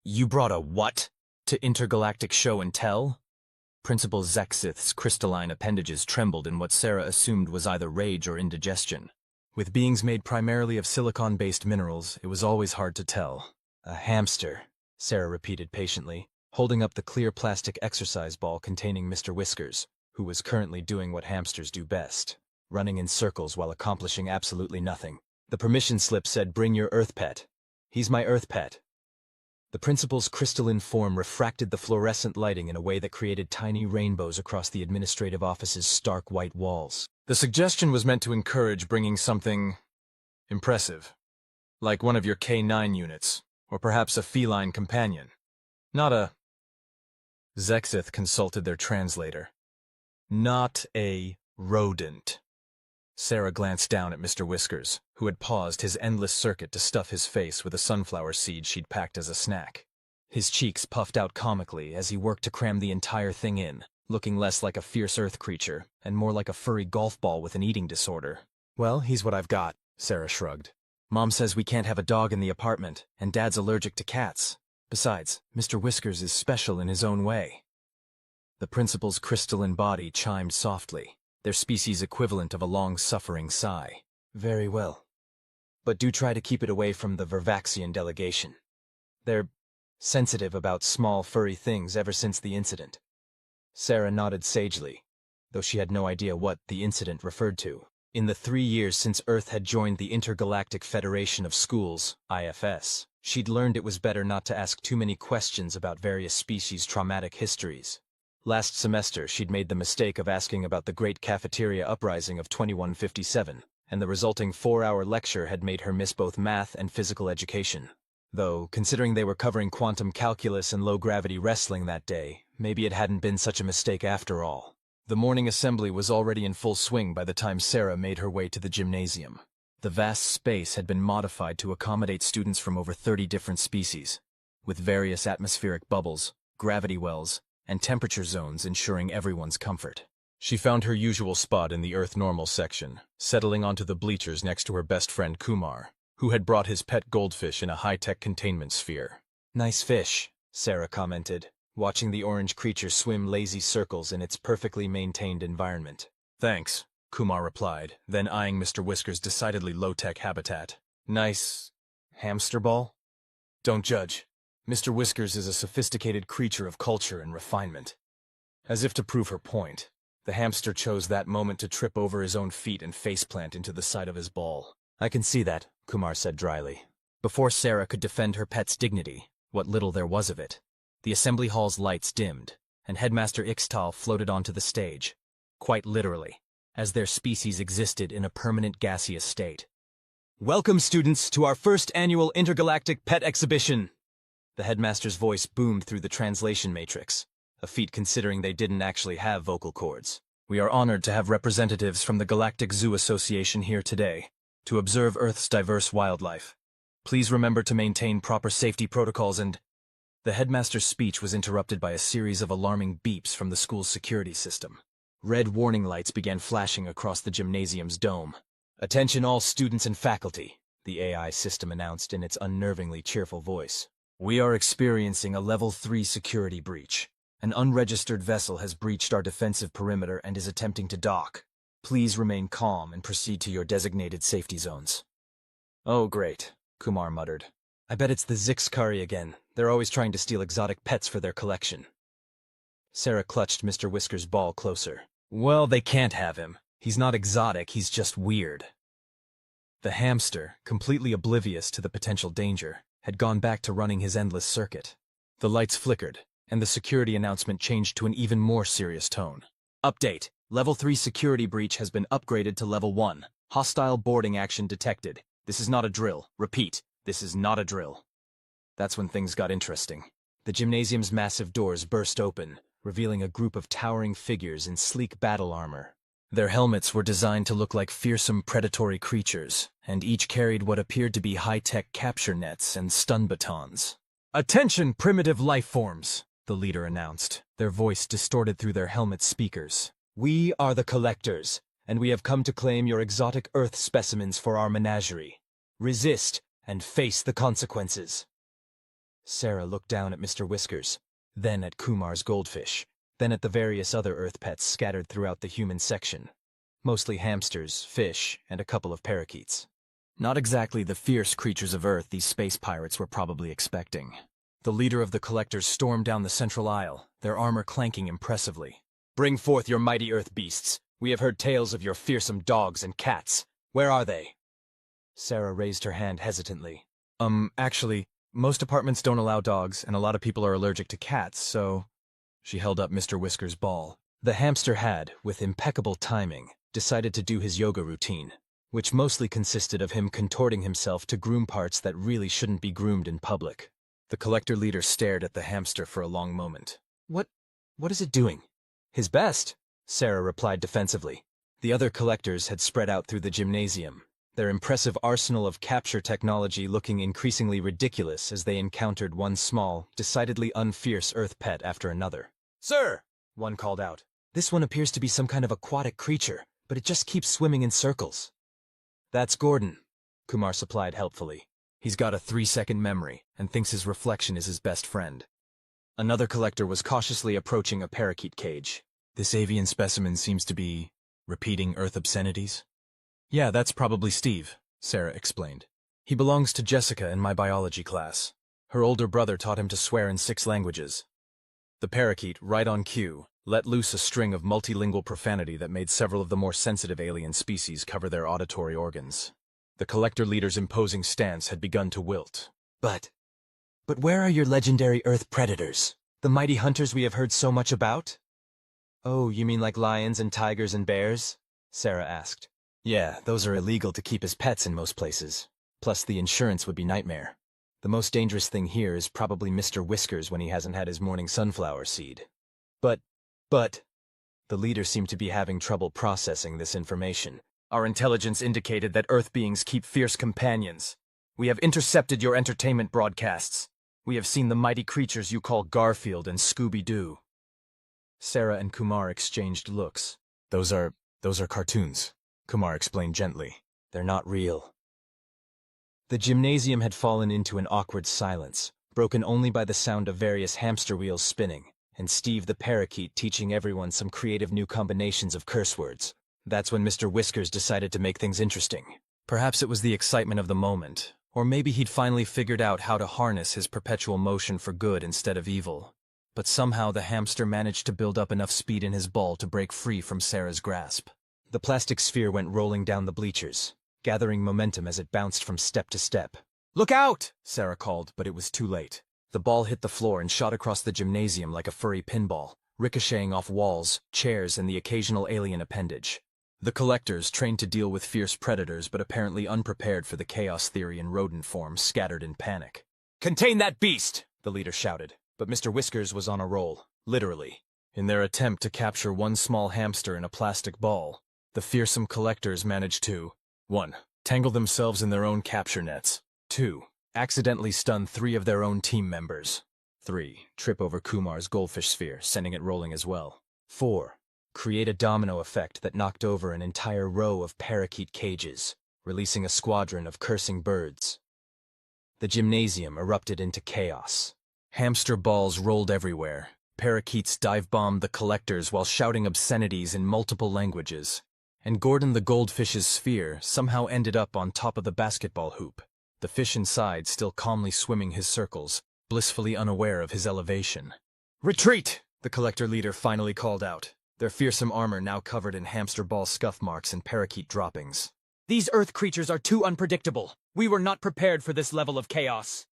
You brought a what? To intergalactic show and tell? Principal Zexith's crystalline appendages trembled in what Sarah assumed was either rage or indigestion. With beings made primarily of silicon-based minerals, it was always hard to tell. A hamster, Sarah repeated patiently, holding up the clear plastic exercise ball containing Mr. Whiskers, who was currently doing what hamsters do best, running in circles while accomplishing absolutely nothing. The permission slip said, "Bring your Earth pet." "He's my Earth pet." The principal's crystalline form refracted the fluorescent lighting in a way that created tiny rainbows across the administrative office's stark white walls. The suggestion was meant to encourage bringing something impressive, like one of your K9 units, or perhaps a feline companion. Not a... Zexith consulted their translator. Not a rodent. Sarah glanced down at Mr. Whiskers, who had paused his endless circuit to stuff his face with a sunflower seed she'd packed as a snack. His cheeks puffed out comically as he worked to cram the entire thing in, looking less like a fierce earth creature and more like a furry golf ball with an eating disorder. "Well, he's what I've got," Sarah shrugged. "Mom says we can't have a dog in the apartment, and Dad's allergic to cats. Besides, Mr. Whiskers is special in his own way." The principal's crystalline body chimed softly, their species equivalent of a long-suffering sigh. "Very well. But do try to keep it away from the Vervaxian delegation. They're sensitive about small, furry things ever since the incident." Sarah nodded sagely, though she had no idea what the incident referred to. In the 3 years since Earth had joined the Intergalactic Federation of Schools, IFS, she'd learned it was better not to ask too many questions about various species' traumatic histories. Last semester, she'd made the mistake of asking about the Great Cafeteria Uprising of 2157, and the resulting 4-hour lecture had made her miss both math and physical education. Though, considering they were covering quantum calculus and low-gravity wrestling that day, maybe it hadn't been such a mistake after all. The morning assembly was already in full swing by the time Sarah made her way to the gymnasium. The vast space had been modified to accommodate students from over 30 different species, with various atmospheric bubbles, gravity wells, and temperature zones ensuring everyone's comfort. She found her usual spot in the Earth Normal section, settling onto the bleachers next to her best friend Kumar, who had brought his pet goldfish in a high-tech containment sphere. "Nice fish," Sarah commented, watching the orange creature swim lazy circles in its perfectly maintained environment. "Thanks," Kumar replied, then eyeing Mr. Whiskers' decidedly low-tech habitat. "Nice hamster ball?" "Don't judge. Mr. Whiskers is a sophisticated creature of culture and refinement." As if to prove her point, the hamster chose that moment to trip over his own feet and faceplant into the side of his ball. "I can see that," Kumar said dryly. Before Sarah could defend her pet's dignity, what little there was of it, the assembly hall's lights dimmed, and Headmaster Ixtal floated onto the stage, quite literally, as their species existed in a permanent gaseous state. "Welcome, students, to our first annual Intergalactic Pet Exhibition!" The headmaster's voice boomed through the translation matrix, a feat considering they didn't actually have vocal cords. "We are honored to have representatives from the Galactic Zoo Association here today to observe Earth's diverse wildlife. Please remember to maintain proper safety protocols and—" The headmaster's speech was interrupted by a series of alarming beeps from the school's security system. Red warning lights began flashing across the gymnasium's dome. "Attention all students and faculty," the AI system announced in its unnervingly cheerful voice. "We are experiencing a Level 3 security breach. An unregistered vessel has breached our defensive perimeter and is attempting to dock. Please remain calm and proceed to your designated safety zones." "Oh, great," Kumar muttered. "I bet it's the Zixkari again. They're always trying to steal exotic pets for their collection." Sarah clutched Mr. Whiskers' ball closer. "Well, they can't have him. He's not exotic, he's just weird." The hamster, completely oblivious to the potential danger, had gone back to running his endless circuit. The lights flickered, and the security announcement changed to an even more serious tone. "Update. Level 3 security breach has been upgraded to Level 1. Hostile boarding action detected. This is not a drill. Repeat, this is not a drill." That's when things got interesting. The gymnasium's massive doors burst open, revealing a group of towering figures in sleek battle armor. Their helmets were designed to look like fearsome predatory creatures, and each carried what appeared to be high-tech capture nets and stun batons. "Attention, primitive life forms," the leader announced, their voice distorted through their helmet speakers. "We are the collectors, and we have come to claim your exotic Earth specimens for our menagerie. Resist and face the consequences." Sarah looked down at Mr. Whiskers, then at Kumar's goldfish, then at the various other Earth pets scattered throughout the human section. Mostly hamsters, fish, and a couple of parakeets. Not exactly the fierce creatures of Earth these space pirates were probably expecting. The leader of the collectors stormed down the central aisle, their armor clanking impressively. "Bring forth your mighty Earth beasts. We have heard tales of your fearsome dogs and cats. Where are they?" Sarah raised her hand hesitantly. Actually, most apartments don't allow dogs, and a lot of people are allergic to cats, so..." She held up Mr. Whiskers' ball. The hamster had, with impeccable timing, decided to do his yoga routine, which mostly consisted of him contorting himself to groom parts that really shouldn't be groomed in public. The collector leader stared at the hamster for a long moment. What is it doing?" "His best," Sarah replied defensively. The other collectors had spread out through the gymnasium, their impressive arsenal of capture technology looking increasingly ridiculous as they encountered one small, decidedly unfierce Earth pet after another. "Sir!" one called out. "This one appears to be some kind of aquatic creature, but it just keeps swimming in circles." "That's Gordon," Kumar supplied helpfully. "He's got a 3-second memory and thinks his reflection is his best friend." Another collector was cautiously approaching a parakeet cage. "This avian specimen seems to be repeating Earth obscenities." "Yeah, that's probably Steve," Sarah explained. "He belongs to Jessica in my biology class. Her older brother taught him to swear in 6 languages. The parakeet, right on cue, let loose a string of multilingual profanity that made several of the more sensitive alien species cover their auditory organs. The collector leader's imposing stance had begun to wilt. But where are your legendary Earth predators? The mighty hunters we have heard so much about?" "Oh, you mean like lions and tigers and bears?" Sarah asked. "Yeah, those are illegal to keep as pets in most places. Plus the insurance would be nightmare. The most dangerous thing here is probably Mr. Whiskers when he hasn't had his morning sunflower seed." But, the leader seemed to be having trouble processing this information. "Our intelligence indicated that Earth beings keep fierce companions. We have intercepted your entertainment broadcasts. We have seen the mighty creatures you call Garfield and Scooby-Doo." Sarah and Kumar exchanged looks. Those are cartoons," Kumar explained gently. "They're not real." The gymnasium had fallen into an awkward silence, broken only by the sound of various hamster wheels spinning, and Steve the parakeet teaching everyone some creative new combinations of curse words. That's when Mr. Whiskers decided to make things interesting. Perhaps it was the excitement of the moment, or maybe he'd finally figured out how to harness his perpetual motion for good instead of evil. But somehow the hamster managed to build up enough speed in his ball to break free from Sarah's grasp. The plastic sphere went rolling down the bleachers, gathering momentum as it bounced from step to step. "Look out!" Sarah called, but it was too late. The ball hit the floor and shot across the gymnasium like a furry pinball, ricocheting off walls, chairs, and the occasional alien appendage. The collectors, trained to deal with fierce predators but apparently unprepared for the chaos theory in rodent form, scattered in panic. "Contain that beast!" the leader shouted, but Mr. Whiskers was on a roll, literally. In their attempt to capture one small hamster in a plastic ball, the fearsome collectors managed to 1. Tangle themselves in their own capture nets. 2. Accidentally stun 3 of their own team members. 3. Trip over Kumar's goldfish sphere, sending it rolling as well. 4. Create a domino effect that knocked over an entire row of parakeet cages, releasing a squadron of cursing birds. The gymnasium erupted into chaos. Hamster balls rolled everywhere. Parakeets dive-bombed the collectors while shouting obscenities in multiple languages. And Gordon the goldfish's sphere somehow ended up on top of the basketball hoop, the fish inside still calmly swimming his circles, blissfully unaware of his elevation. "Retreat!" the collector leader finally called out, their fearsome armor now covered in hamster ball scuff marks and parakeet droppings. "These Earth creatures are too unpredictable. We were not prepared for this level of chaos."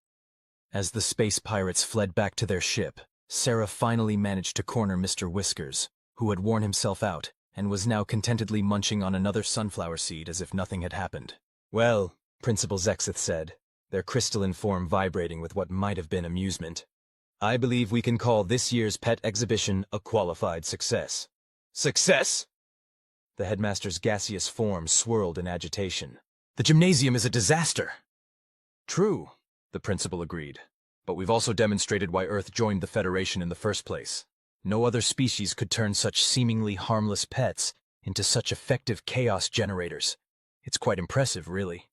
As the space pirates fled back to their ship, Sarah finally managed to corner Mr. Whiskers, who had worn himself out and was now contentedly munching on another sunflower seed as if nothing had happened. "Well," Principal Zexith said, their crystalline form vibrating with what might have been amusement, "I believe we can call this year's pet exhibition a qualified success." "Success?" The headmaster's gaseous form swirled in agitation. "The gymnasium is a disaster." "True," the principal agreed, "but we've also demonstrated why Earth joined the Federation in the first place. No other species could turn such seemingly harmless pets into such effective chaos generators. It's quite impressive, really."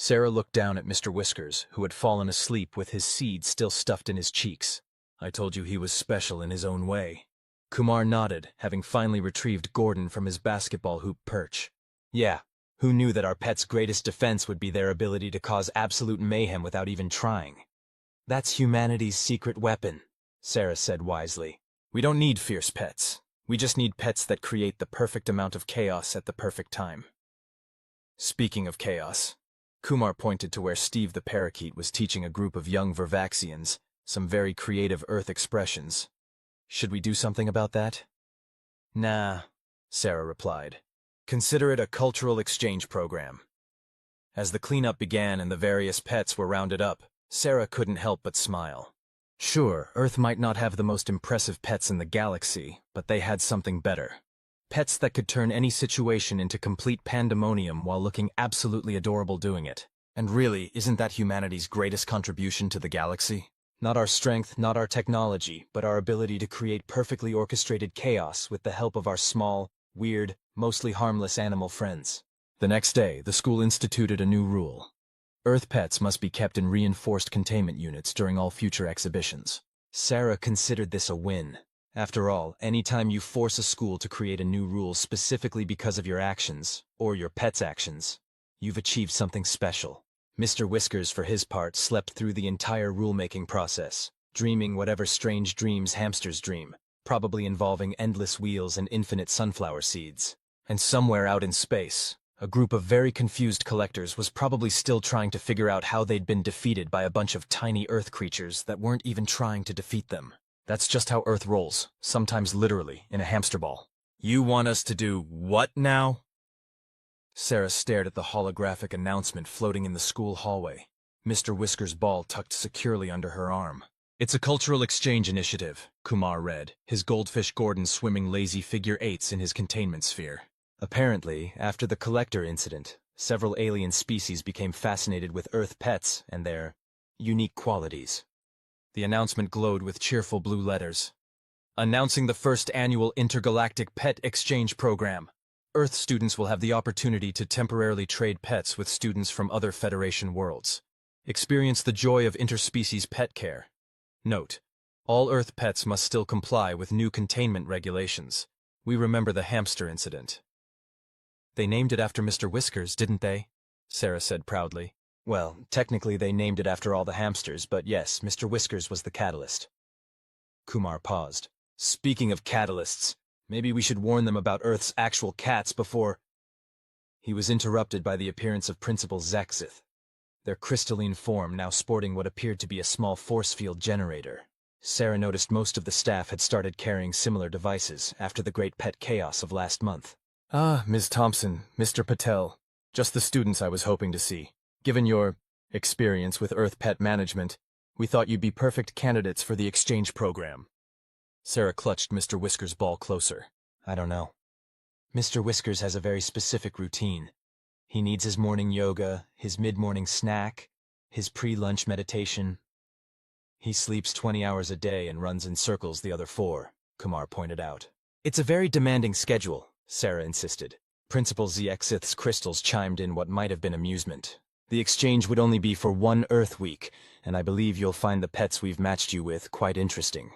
Sarah looked down at Mr. Whiskers, who had fallen asleep with his seed still stuffed in his cheeks. I told you he was special in his own way. Kumar nodded, having finally retrieved Gordon from his basketball hoop perch. Yeah, who knew that our pet's greatest defense would be their ability to cause absolute mayhem without even trying? That's humanity's secret weapon, Sarah said wisely. We don't need fierce pets. We just need pets that create the perfect amount of chaos at the perfect time. Speaking of chaos, Kumar pointed to where Steve the parakeet was teaching a group of young Vervaxians some very creative Earth expressions. Should we do something about that? Nah, Sarah replied. Consider it a cultural exchange program. As the cleanup began and the various pets were rounded up, Sarah couldn't help but smile. Sure, Earth might not have the most impressive pets in the galaxy, but they had something better. Pets that could turn any situation into complete pandemonium while looking absolutely adorable doing it. And really, isn't that humanity's greatest contribution to the galaxy? Not our strength, not our technology, but our ability to create perfectly orchestrated chaos with the help of our small, weird, mostly harmless animal friends. The next day, the school instituted a new rule. Earth pets must be kept in reinforced containment units during all future exhibitions. Sarah considered this a win. After all, anytime you force a school to create a new rule specifically because of your actions, or your pet's actions, you've achieved something special. Mr. Whiskers, for his part, slept through the entire rulemaking process, dreaming whatever strange dreams hamsters dream, probably involving endless wheels and infinite sunflower seeds. And somewhere out in space, a group of very confused collectors was probably still trying to figure out how they'd been defeated by a bunch of tiny Earth creatures that weren't even trying to defeat them. That's just how Earth rolls, sometimes literally, in a hamster ball. You want us to do what now? Sarah stared at the holographic announcement floating in the school hallway, Mr. Whiskers' ball tucked securely under her arm. It's a cultural exchange initiative, Kumar read, his goldfish Gordon swimming lazy figure eights in his containment sphere. Apparently, after the collector incident, several alien species became fascinated with Earth pets and their unique qualities. The announcement glowed with cheerful blue letters. Announcing the first annual intergalactic pet exchange program. Earth students will have the opportunity to temporarily trade pets with students from other Federation worlds. Experience the joy of interspecies pet care. Note: all Earth pets must still comply with new containment regulations. We remember the hamster incident. They named it after Mr. Whiskers, didn't they? Sarah said proudly. Well, technically they named it after all the hamsters, but yes, Mr. Whiskers was the catalyst. Kumar paused. Speaking of catalysts, maybe we should warn them about Earth's actual cats before... He was interrupted by the appearance of Principal Zexith, their crystalline form now sporting what appeared to be a small force field generator. Sarah noticed most of the staff had started carrying similar devices after the great pet chaos of last month. Ah, Ms. Thompson, Mr. Patel, just the students I was hoping to see. Given your experience with Earth pet management, we thought you'd be perfect candidates for the exchange program. Sarah clutched Mr. Whiskers' ball closer. I don't know. Mr. Whiskers has a very specific routine. He needs his morning yoga, his mid-morning snack, his pre-lunch meditation. He sleeps 20 hours a day and runs in circles the other 4, Kumar pointed out. It's a very demanding schedule, Sarah insisted. Principal Zexith's crystals chimed in what might have been amusement. The exchange would only be for 1 Earth week, and I believe you'll find the pets we've matched you with quite interesting.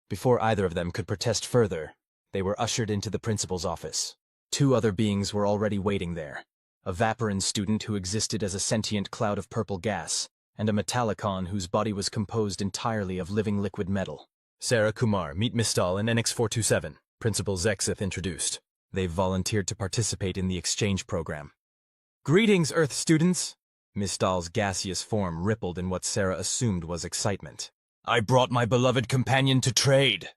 Before either of them could protest further, they were ushered into the principal's office. 2 other beings were already waiting there. A Vaporan student who existed as a sentient cloud of purple gas, and a Metallicon whose body was composed entirely of living liquid metal. Sarah, Kumar, meet Mistal and NX-427, Principal Zexith introduced. They've volunteered to participate in the exchange program. Greetings, Earth students! Mistal's gaseous form rippled in what Sarah assumed was excitement. I brought my beloved companion to trade!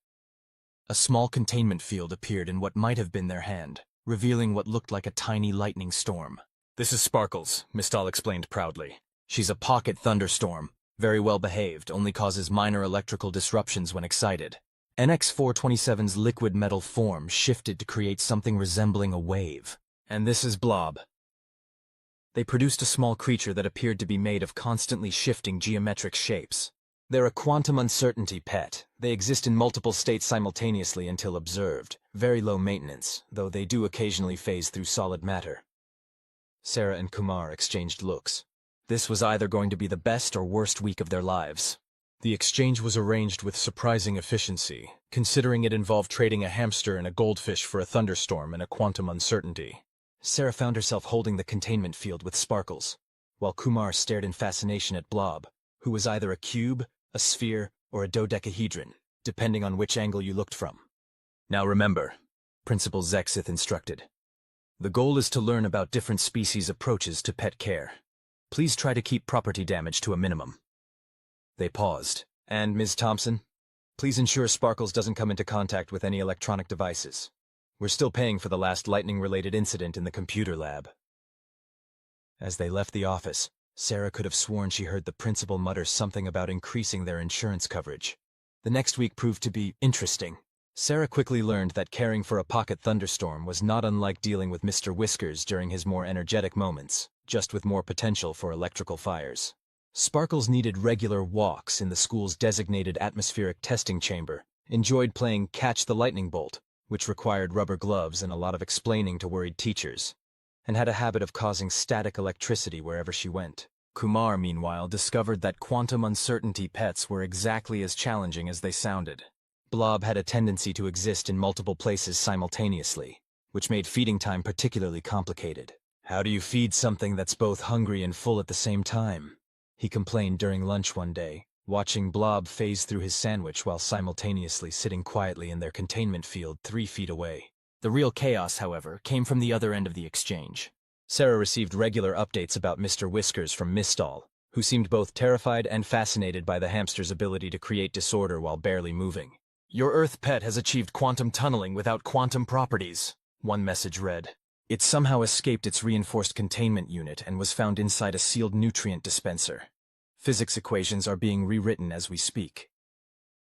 A small containment field appeared in what might have been their hand, revealing what looked like a tiny lightning storm. This is Sparkles, Mistal explained proudly. She's a pocket thunderstorm, very well behaved, only causes minor electrical disruptions when excited. NX-427's liquid metal form shifted to create something resembling a wave. And this is Blob. They produced a small creature that appeared to be made of constantly shifting geometric shapes. They're a quantum uncertainty pet. They exist in multiple states simultaneously until observed. Very low maintenance, though they do occasionally phase through solid matter. Sarah and Kumar exchanged looks. This was either going to be the best or worst week of their lives. The exchange was arranged with surprising efficiency, considering it involved trading a hamster and a goldfish for a thunderstorm and a quantum uncertainty. Sarah found herself holding the containment field with Sparkles, while Kumar stared in fascination at Blob, who was either a cube, a sphere, or a dodecahedron, depending on which angle you looked from. Now remember, Principal Zexith instructed. The goal is to learn about different species' approaches to pet care. Please try to keep property damage to a minimum. They paused. And, Ms. Thompson, please ensure Sparkles doesn't come into contact with any electronic devices. We're still paying for the last lightning-related incident in the computer lab. As they left the office, Sarah could have sworn she heard the principal mutter something about increasing their insurance coverage. The next week proved to be interesting. Sarah quickly learned that caring for a pocket thunderstorm was not unlike dealing with Mr. Whiskers during his more energetic moments, just with more potential for electrical fires. Sparkles needed regular walks in the school's designated atmospheric testing chamber, enjoyed playing Catch the Lightning Bolt, which required rubber gloves and a lot of explaining to worried teachers, and had a habit of causing static electricity wherever she went. Kumar, meanwhile, discovered that quantum uncertainty pets were exactly as challenging as they sounded. Blob had a tendency to exist in multiple places simultaneously, which made feeding time particularly complicated. How do you feed something that's both hungry and full at the same time? He complained during lunch one day, watching Blob phase through his sandwich while simultaneously sitting quietly in their containment field 3 feet away. The real chaos, however, came from the other end of the exchange. Sarah received regular updates about Mr. Whiskers from Mistal, who seemed both terrified and fascinated by the hamster's ability to create disorder while barely moving. "Your Earth pet has achieved quantum tunneling without quantum properties," one message read. It somehow escaped its reinforced containment unit and was found inside a sealed nutrient dispenser. Physics equations are being rewritten as we speak.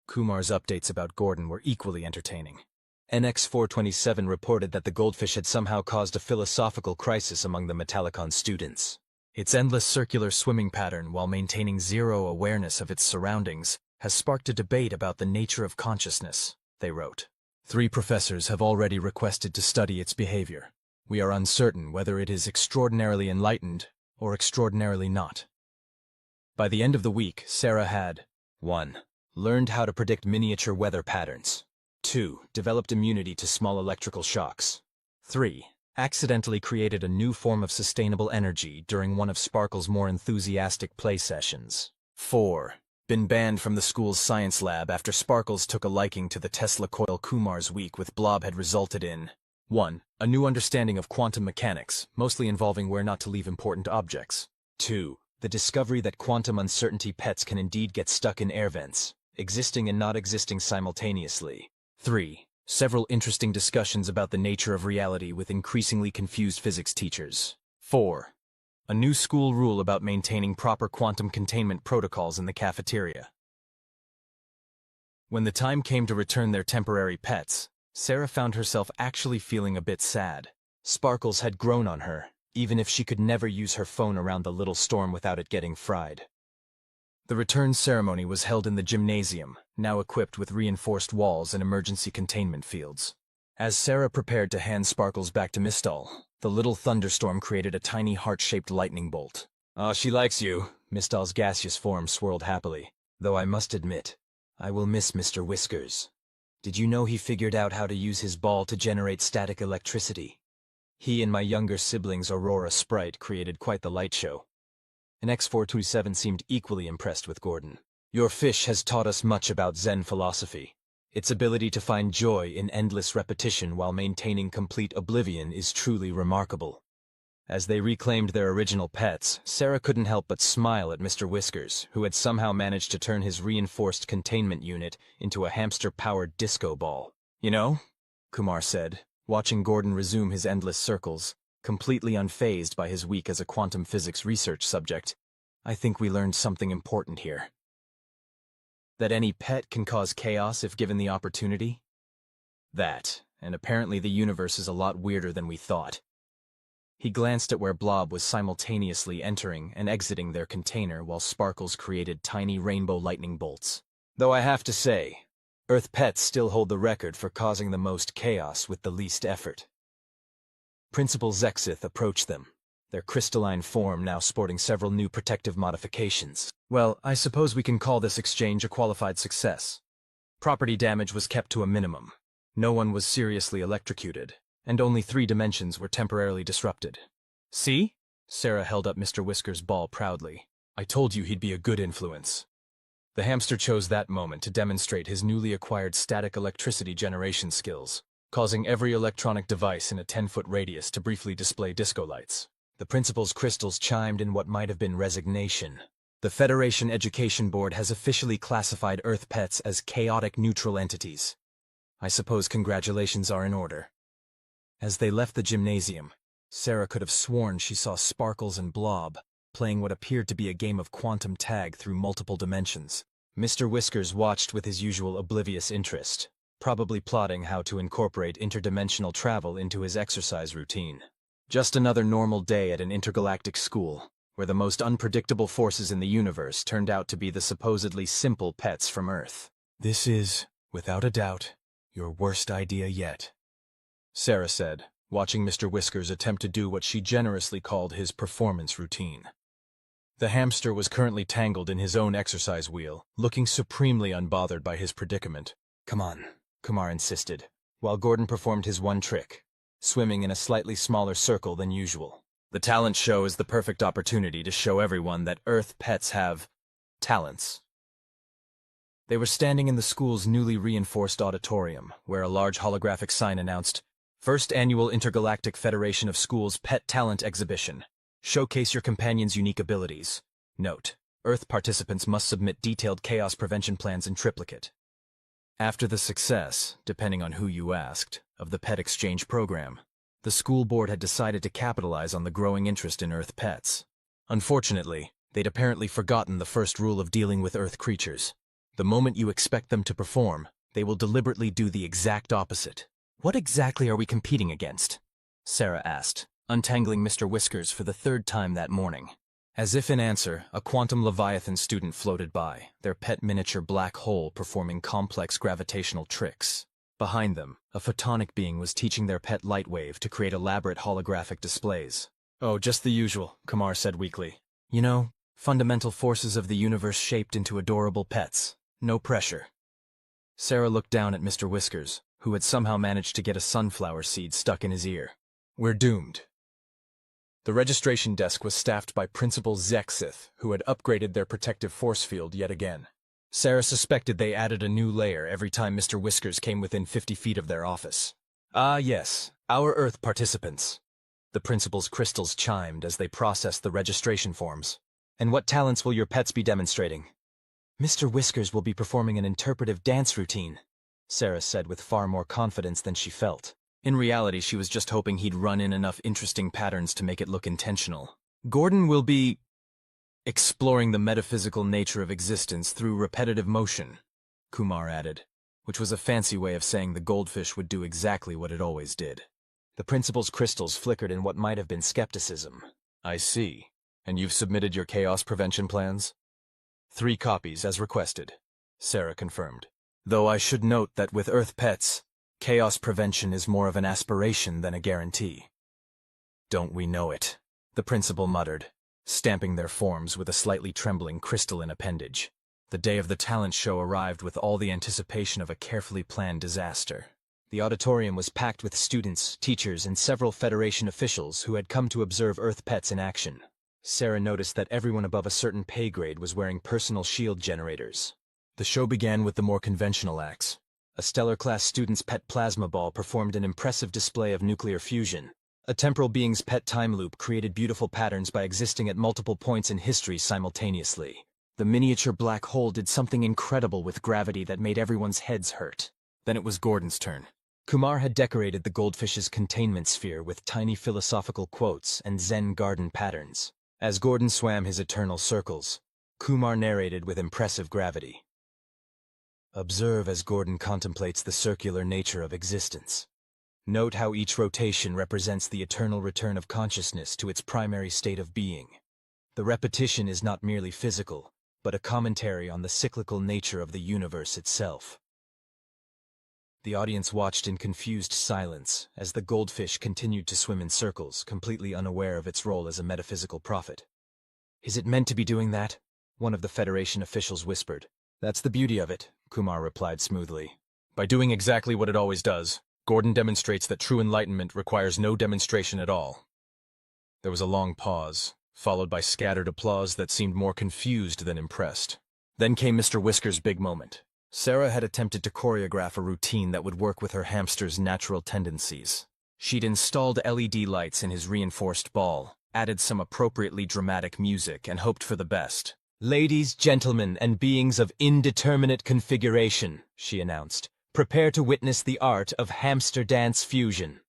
Kumar's updates about Gordon were equally entertaining. NX-427 reported that the goldfish had somehow caused a philosophical crisis among the Metallicon students. Its endless circular swimming pattern, while maintaining zero awareness of its surroundings, has sparked a debate about the nature of consciousness, they wrote. 3 professors have already requested to study its behavior. We are uncertain whether it is extraordinarily enlightened or extraordinarily not. By the end of the week, Sarah had 1. Learned how to predict miniature weather patterns. 2. Developed immunity to small electrical shocks. 3. Accidentally created a new form of sustainable energy during one of Sparkle's more enthusiastic play sessions. 4. Been banned from the school's science lab after Sparkles took a liking to the Tesla coil Kumar's week with Blob had resulted in 1. A new understanding of quantum mechanics, mostly involving where not to leave important objects. 2. The discovery that quantum uncertainty pets can indeed get stuck in air vents, existing and not existing simultaneously. 3. Several interesting discussions about the nature of reality with increasingly confused physics teachers. 4. A new school rule about maintaining proper quantum containment protocols in the cafeteria. When the time came to return their temporary pets, Sarah found herself actually feeling a bit sad. Sparkles had grown on her, even if she could never use her phone around the little storm without it getting fried. The return ceremony was held in the gymnasium, now equipped with reinforced walls and emergency containment fields. As Sarah prepared to hand Sparkles back to Mistal, the little thunderstorm created a tiny heart-shaped lightning bolt. "Ah, she likes you," Mistal's gaseous form swirled happily. "Though I must admit, I will miss Mr. Whiskers. Did you know he figured out how to use his ball to generate static electricity? He and my younger sibling's Aurora Sprite created quite the light show." An X-427 seemed equally impressed with Gordon. "Your fish has taught us much about Zen philosophy. Its ability to find joy in endless repetition while maintaining complete oblivion is truly remarkable." As they reclaimed their original pets, Sarah couldn't help but smile at Mr. Whiskers, who had somehow managed to turn his reinforced containment unit into a hamster-powered disco ball. "You know," Kumar said, watching Gordon resume his endless circles, completely unfazed by his week as a quantum physics research subject, "I think we learned something important here. That any pet can cause chaos if given the opportunity? That, and apparently the universe is a lot weirder than we thought." He glanced at where Blob was simultaneously entering and exiting their container while Sparkles created tiny rainbow lightning bolts. "Though I have to say, Earth pets still hold the record for causing the most chaos with the least effort." Principal Zexith approached them. their crystalline form now sporting several new protective modifications. Well, I suppose we can call this exchange a qualified success. Property damage was kept to a minimum. No one was seriously electrocuted, and only 3 dimensions were temporarily disrupted. See? Sarah held up Mr. Whisker's ball proudly. I told you he'd be a good influence. The hamster chose that moment to demonstrate his newly acquired static electricity generation skills, causing every electronic device in a 10-foot radius to briefly display disco lights. The principal's crystals chimed in what might have been resignation. The Federation Education Board has officially classified Earth pets as chaotic neutral entities. I suppose congratulations are in order. As they left the gymnasium, Sarah could have sworn she saw Sparkles and Blob playing what appeared to be a game of quantum tag through multiple dimensions. Mr. Whiskers watched with his usual oblivious interest, probably plotting how to incorporate interdimensional travel into his exercise routine. Just another normal day at an intergalactic school, where the most unpredictable forces in the universe turned out to be the supposedly simple pets from Earth. This is, without a doubt, your worst idea yet, Sarah said, watching Mr. Whiskers attempt to do what she generously called his performance routine. The hamster was currently tangled in his own exercise wheel, looking supremely unbothered by his predicament. Come on, Kumar insisted, while Gordon performed his one trick, swimming in a slightly smaller circle than usual. The talent show is the perfect opportunity to show everyone that Earth pets have talents. They were standing in the school's newly reinforced auditorium, where a large holographic sign announced, First Annual Intergalactic Federation of Schools Pet Talent Exhibition. Showcase your companion's unique abilities. Note: Earth participants must submit detailed chaos prevention plans in triplicate. After the success, depending on who you asked, of the pet exchange program, the school board had decided to capitalize on the growing interest in Earth pets. Unfortunately, they'd apparently forgotten the first rule of dealing with Earth creatures. The moment you expect them to perform, they will deliberately do the exact opposite. What exactly are we competing against? Sarah asked, untangling Mr. Whiskers for the 3rd time that morning. As if in answer, a quantum Leviathan student floated by, their pet miniature black hole performing complex gravitational tricks. Behind them, a photonic being was teaching their pet Lightwave to create elaborate holographic displays. Oh, just the usual, Kumar said weakly. You know, fundamental forces of the universe shaped into adorable pets. No pressure. Sarah looked down at Mr. Whiskers, who had somehow managed to get a sunflower seed stuck in his ear. We're doomed. The registration desk was staffed by Principal Zexith, who had upgraded their protective force field yet again. Sarah suspected they added a new layer every time Mr. Whiskers came within 50 feet of their office. Ah yes, our Earth participants. The principal's crystals chimed as they processed the registration forms. And what talents will your pets be demonstrating? Mr. Whiskers will be performing an interpretive dance routine, Sarah said with far more confidence than she felt. In reality, she was just hoping he'd run in enough interesting patterns to make it look intentional. Gordon will be exploring the metaphysical nature of existence through repetitive motion, Kumar added, which was a fancy way of saying the goldfish would do exactly what it always did. The principal's crystals flickered in what might have been skepticism. I see. And you've submitted your chaos prevention plans? 3 copies as requested, Sarah confirmed. Though I should note that with Earth pets, chaos prevention is more of an aspiration than a guarantee. Don't we know it? The principal muttered, stamping their forms with a slightly trembling crystalline appendage. The day of the talent show arrived with all the anticipation of a carefully planned disaster. The auditorium was packed with students, teachers, and several Federation officials who had come to observe Earth pets in action. Sarah noticed that everyone above a certain pay grade was wearing personal shield generators. The show began with the more conventional acts. A stellar-class student's pet plasma ball performed an impressive display of nuclear fusion. A temporal being's pet time loop created beautiful patterns by existing at multiple points in history simultaneously. The miniature black hole did something incredible with gravity that made everyone's heads hurt. Then it was Gordon's turn. Kumar had decorated the goldfish's containment sphere with tiny philosophical quotes and Zen garden patterns. As Gordon swam his eternal circles, Kumar narrated with impressive gravity. Observe as Gordon contemplates the circular nature of existence. Note how each rotation represents the eternal return of consciousness to its primary state of being. The repetition is not merely physical, but a commentary on the cyclical nature of the universe itself. The audience watched in confused silence as the goldfish continued to swim in circles, completely unaware of its role as a metaphysical prophet. "Is it meant to be doing that?" one of the Federation officials whispered. "That's the beauty of it," Kumar replied smoothly. "By doing exactly what it always does, Gordon demonstrates that true enlightenment requires no demonstration at all." There was a long pause, followed by scattered applause that seemed more confused than impressed. Then came Mr. Whisker's big moment. Sarah had attempted to choreograph a routine that would work with her hamster's natural tendencies. She'd installed LED lights in his reinforced ball, added some appropriately dramatic music, and hoped for the best. "Ladies, gentlemen, and beings of indeterminate configuration," she announced, "prepare to witness the art of hamster dance fusion."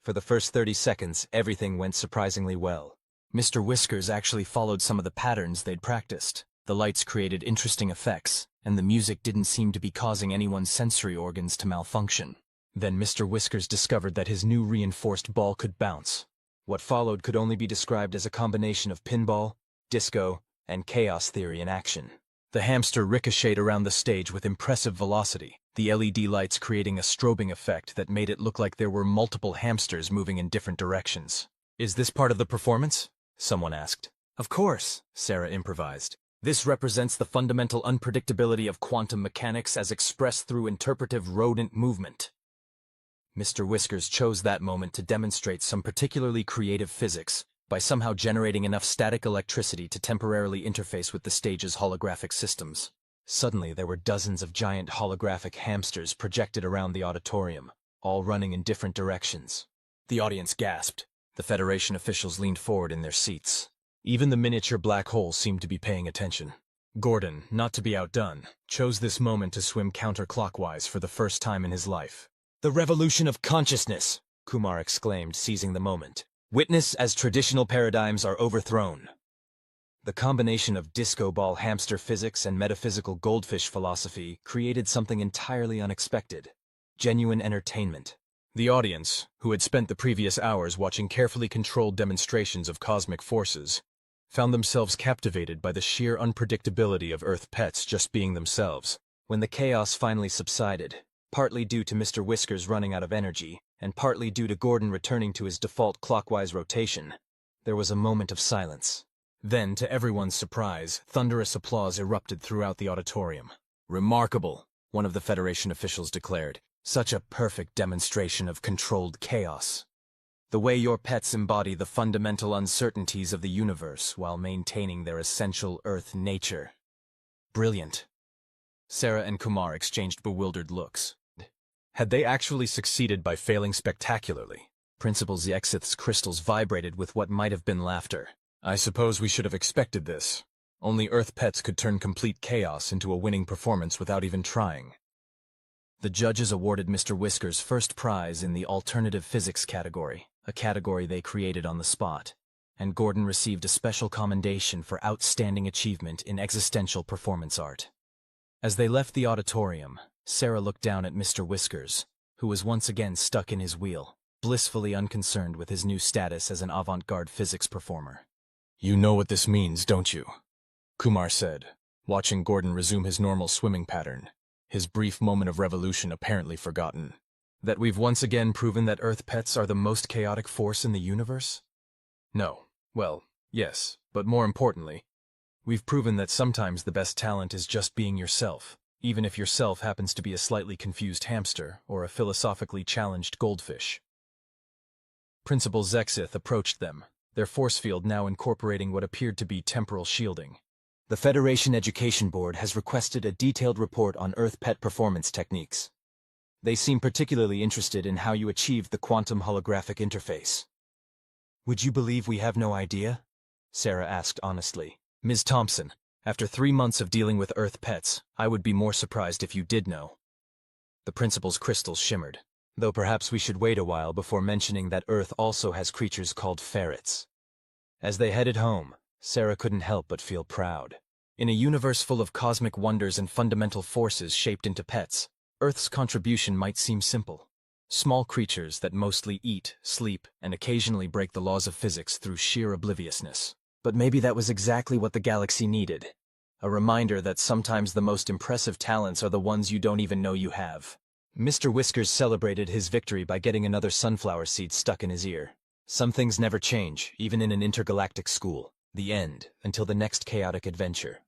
For the first 30 seconds, everything went surprisingly well. Mr. Whiskers actually followed some of the patterns they'd practiced. The lights created interesting effects, and the music didn't seem to be causing anyone's sensory organs to malfunction. Then Mr. Whiskers discovered that his new reinforced ball could bounce. What followed could only be described as a combination of pinball, disco, and chaos theory in action. The hamster ricocheted around the stage with impressive velocity, the LED lights creating a strobing effect that made it look like there were multiple hamsters moving in different directions. "Is this part of the performance?" someone asked. "Of course," Sarah improvised. "This represents the fundamental unpredictability of quantum mechanics as expressed through interpretive rodent movement." Mr. Whiskers chose that moment to demonstrate some particularly creative physics by somehow generating enough static electricity to temporarily interface with the stage's holographic systems. Suddenly, there were dozens of giant holographic hamsters projected around the auditorium, all running in different directions. The audience gasped. The Federation officials leaned forward in their seats. Even the miniature black hole seemed to be paying attention. Gordon, not to be outdone, chose this moment to swim counterclockwise for the first time in his life. "The revolution of consciousness!" Kumar exclaimed, seizing the moment. "Witness as traditional paradigms are overthrown." The combination of disco ball hamster physics and metaphysical goldfish philosophy created something entirely unexpected. Genuine entertainment. The audience, who had spent the previous hours watching carefully controlled demonstrations of cosmic forces, found themselves captivated by the sheer unpredictability of Earth pets just being themselves. When the chaos finally subsided, partly due to Mr. Whiskers running out of energy, and partly due to Gordon returning to his default clockwise rotation, there was a moment of silence. Then, to everyone's surprise, thunderous applause erupted throughout the auditorium. "Remarkable," one of the Federation officials declared. "Such a perfect demonstration of controlled chaos. The way your pets embody the fundamental uncertainties of the universe while maintaining their essential Earth nature. Brilliant." Sarah and Kumar exchanged bewildered looks. Had they actually succeeded by failing spectacularly? Principal Zexith's crystals vibrated with what might have been laughter. "I suppose we should have expected this. Only Earth pets could turn complete chaos into a winning performance without even trying." The judges awarded Mr. Whiskers first prize in the alternative physics category, a category they created on the spot, and Gordon received a special commendation for outstanding achievement in existential performance art. As they left the auditorium, Sarah looked down at Mr. Whiskers, who was once again stuck in his wheel, blissfully unconcerned with his new status as an avant-garde physics performer. "You know what this means, don't you?" Kumar said, watching Gordon resume his normal swimming pattern, his brief moment of revolution apparently forgotten. "That we've once again proven that Earth pets are the most chaotic force in the universe?" "No. Well, yes, but more importantly, we've proven that sometimes the best talent is just being yourself, even if yourself happens to be a slightly confused hamster or a philosophically challenged goldfish." Principal Zexith approached them, their force field now incorporating what appeared to be temporal shielding. "The Federation Education Board has requested a detailed report on Earth pet performance techniques. They seem particularly interested in how you achieved the quantum holographic interface." "Would you believe we have no idea?" Sarah asked honestly. "Ms. Thompson, after 3 months of dealing with Earth pets, I would be more surprised if you did know." The principal's crystals shimmered, though perhaps we should wait a while before mentioning that Earth also has creatures called ferrets. As they headed home, Sarah couldn't help but feel proud. In a universe full of cosmic wonders and fundamental forces shaped into pets, Earth's contribution might seem simple. Small creatures that mostly eat, sleep, and occasionally break the laws of physics through sheer obliviousness. But maybe that was exactly what the galaxy needed. A reminder that sometimes the most impressive talents are the ones you don't even know you have. Mr. Whiskers celebrated his victory by getting another sunflower seed stuck in his ear. Some things never change, even in an intergalactic school. The end, until the next chaotic adventure.